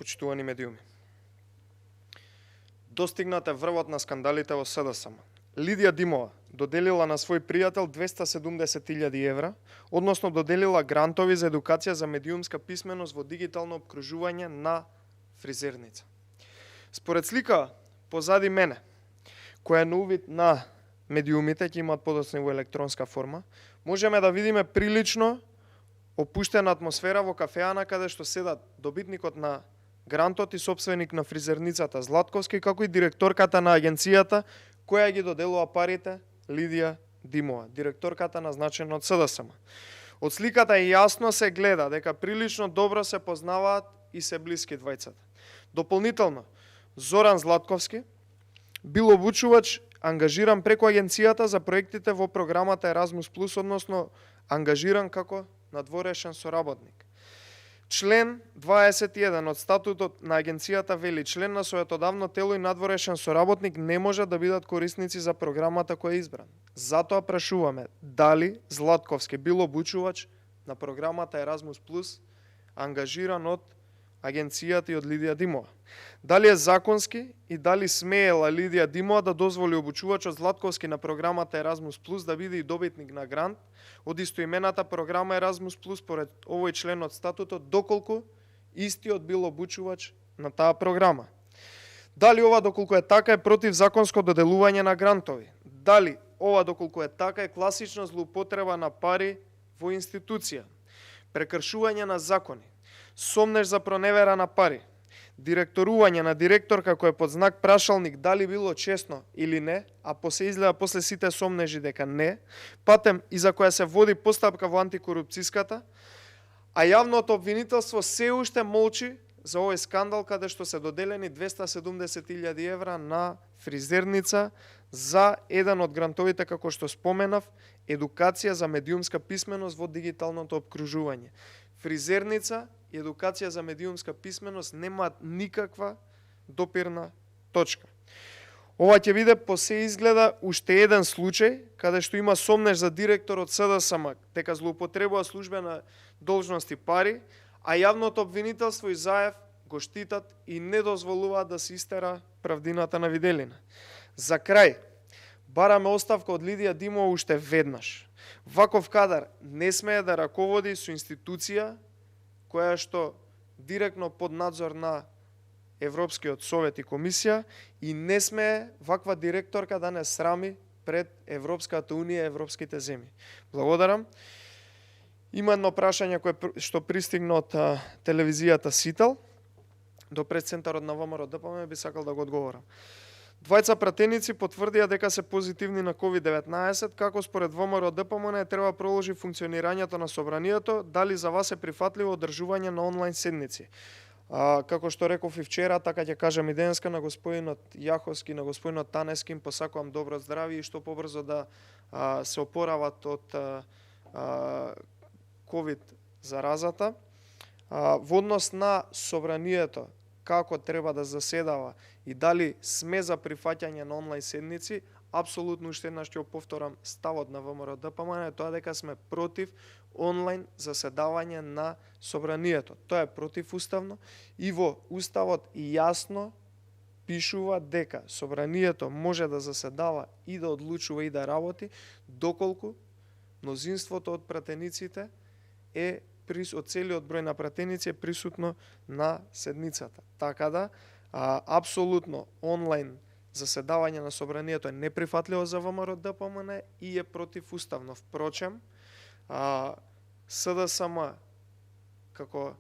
почитувани медиуми. Достигнат е врвот на скандалите во СДСМ. Лидија Димова доделила на свој пријател 270.000 евра, односно доделила грантови за едукација за медиумска писменост во дигитално опкружување на фризерница. Според слика позади мене, која е на увид на медиумите, ќе имаат подоцна во електронска форма, можеме да видиме прилично опуштена атмосфера во кафеана каде што седат добитникот на грантот и собственик на фризерницата Златковски, како и директорката на агенцијата која ги доделува парите, Лидија Димова, директорката назначена од СДСМ. Од сликата јасно се гледа дека прилично добро се познаваат и се блиски двајцата. Дополнително, Зоран Златковски бил обучувач ангажиран преку агенцијата за проектите во програмата Erasmus+, односно ангажиран како надворешен соработник. Член 21 од статутот на агенцијата вели: член на советодавно тело и надворешен соработник не може да бидат корисници за програмата која е избран. Затоа прашуваме дали Златковски бил обучувач на програмата Erasmus+, ангажиран од агенцијата и од Лидија Димова. Дали е законски и дали смеела Лидија Димова да дозволи обучувачот Златковски на програмата Erasmus+ да биде и добитник на грант од истоимената програма Erasmus+, според овој член од статутот, доколку истиот бил обучувач на таа програма. Дали ова доколку е така е против законско доделување на грантови? Дали ова доколку е така е класична злоупотреба на пари во институција? Прекршување на закони, сомнеж за проневера на пари, директорување на директорка која е под знак прашалник дали било честно или не, а изгледа после сите сомнежи дека не, патем и за која се води постапка во антикорупцијската, а јавното обвинителство се уште молчи за овој скандал каде што се доделени 270.000 евра на фризерница за еден од грантовите, како што споменав, едукација за медиумска писменост во дигиталното опкружување. Фризерница и едукација за медиумска писменост немаат никаква допирна точка. Ова ќе биде по се изгледа уште еден случај каде што има сомнеж за директор од СДСМ дека злоупотребува службена должности пари, а јавното обвинителство и ЗАЕВ го штитат и не дозволуваат да се истера правдината на виделина. За крај, бараме оставка од Лидија Димова уште веднаш. Ваков кадар не смее да раководи со институција која што директно под надзор на Европскиот совет и комисија и не смее ваква директорка да не срами пред Европската унија и европските земји. Благодарам. Има едно прашање кое што пристигна од телевизијата Сител до пресцентарот на ВМРО ДПМН, би сакал да го одговорам. Двајца пратеници потврдија дека се позитивни на COVID-19, како според ВМРО ДПМН треба продолжи функционирањето на собранието, дали за вас е прифатливо одржување на онлайн седници. Како што реков и вчера, така ќе кажам и денеска на господинот Јаховски, на господинот Танески, им посакувам добро здравје и што побрзо да се опорават од COVID заразата. Во однос на собранието, како треба да заседава и дали сме за прифаќање на онлайн седници, апсолутно уште еднаш ќе повторам ставот на ВМРО ДПМН е тоа дека сме против онлайн заседавање на собранието. Тоа е противуставно и во уставот и јасно пишува дека собранието може да заседава и да одлучува и да работи доколку мнозинството од пратениците е од целиот број на пратеници е присутно на седницата. Така да, апсолутно онлайн заседавање на собранието е неприфатливо за ВМРО ДПМН и е противуставно. Впрочем, СДСМ како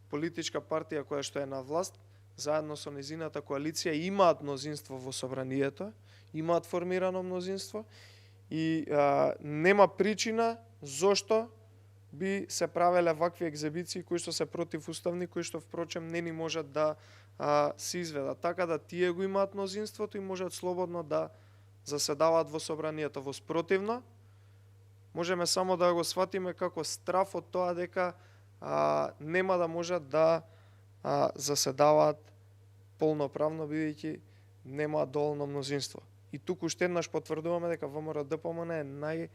политичка партија која што е на власт, заедно со незината коалиција имаат мнозинство во собранието, имаат формирано мнозинство и нема причина зошто би се правеле вакви екзибиции кои што се противуставни, кои што впрочем не ни можат да се изведат. Така да тие го имаат мнозинството и можат слободно да заседаваат во собранието. Во спротивно, можеме само да го сватиме како страф од тоа дека нема да можат да заседаваат полноправно, бидејќи немаат доволно мнозинство. И туку уште еднаш потврдуваме дека ВМРО ДПМН е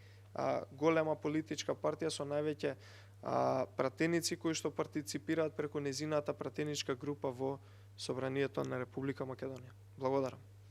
голема политичка партија со највеќе пратеници кои што партиципираат преку незината пратеничка група во Собранието на Република Македонија. Благодарам.